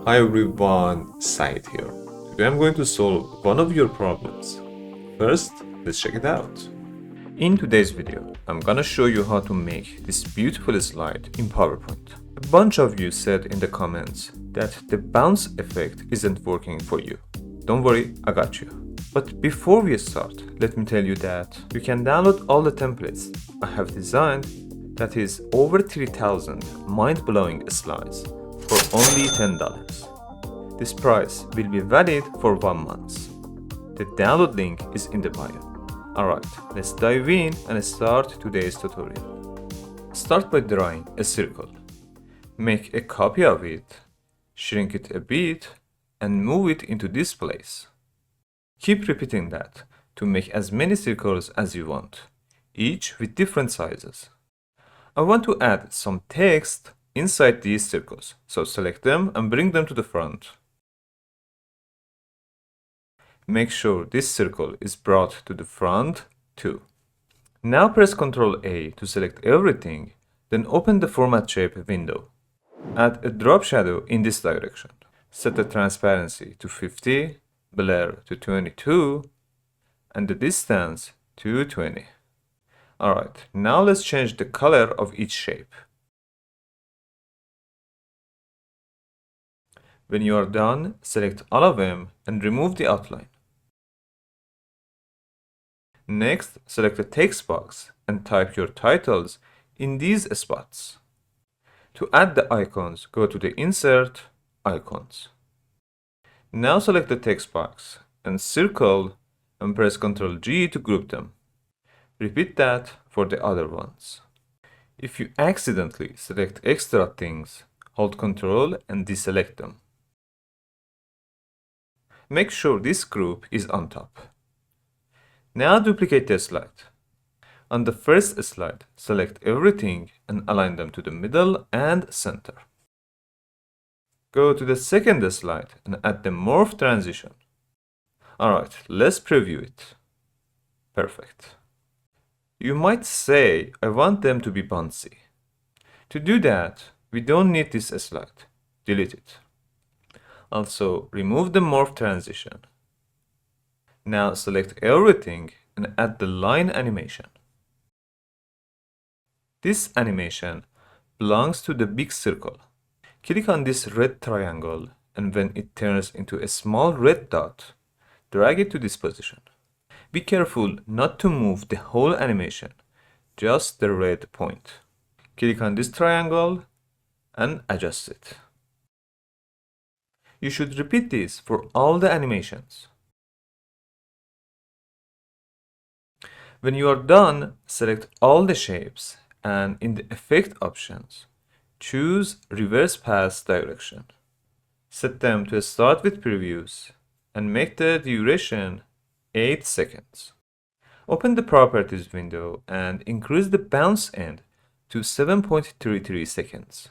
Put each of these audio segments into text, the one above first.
Hi everyone, Said here. Today I'm going to solve one of your problems. First, let's check it out. In today's video, I'm gonna show you how to make this beautiful slide in PowerPoint. A bunch of you said in the comments that the bounce effect isn't working for you. Don't worry, I got you. But before we start, let me tell you that you can download all the templates I have designed, that is over 3000 mind-blowing slides for only $10. This price will be valid for 1 month. The download link is in the bio. Alright, let's dive in and start today's tutorial. Start by drawing a circle. Make a copy of it, shrink it a bit, and move it into this place. Keep repeating that to make as many circles as you want, each with different sizes. I want to add some text inside these circles, so select them and bring them to the front. Make sure this circle is brought to the front too. Now press Ctrl A to select everything, then open the Format Shape window. Add a drop shadow in this direction. Set the transparency to 50, blur to 22, and the distance to 20. Alright, now let's change the color of each shape. When you are done, select all of them and remove the outline. Next, select the text box and type your titles in these spots. To add the icons, go to the Insert, Icons. Now select the text box and circle and press Ctrl G to group them. Repeat that for the other ones. If you accidentally select extra things, hold Ctrl and deselect them. Make sure this group is on top. Now duplicate the slide. On the first slide, select everything and align them to the middle and center. Go to the second slide and add the Morph transition. Alright, let's preview it. Perfect. You might say, I want them to be bouncy. To do that, we don't need this slide. Delete it. Also, remove the Morph transition. Now select everything and add the line animation. This animation belongs to the big circle. Click on this red triangle, and when it turns into a small red dot, drag it to this position. Be careful not to move the whole animation, just the red point. Click on this triangle and adjust it. You should repeat this for all the animations. When you are done, select all the shapes and in the Effect options, choose Reverse Path Direction. Set them to start with previews and make the duration 8 seconds. Open the Properties window and increase the bounce end to 7.33 seconds.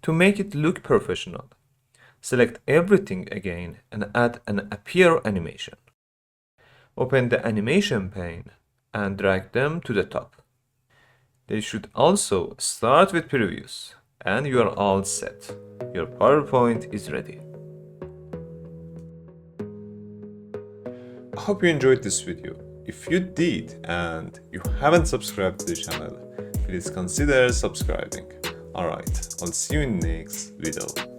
To make it look professional, select everything again and add an Appear animation. Open the animation pane and drag them to the top. They should also start with previews, and you are all set. Your PowerPoint is ready. I hope you enjoyed this video. If you did and you haven't subscribed to the channel, please consider subscribing. Alright, I'll see you in the next video.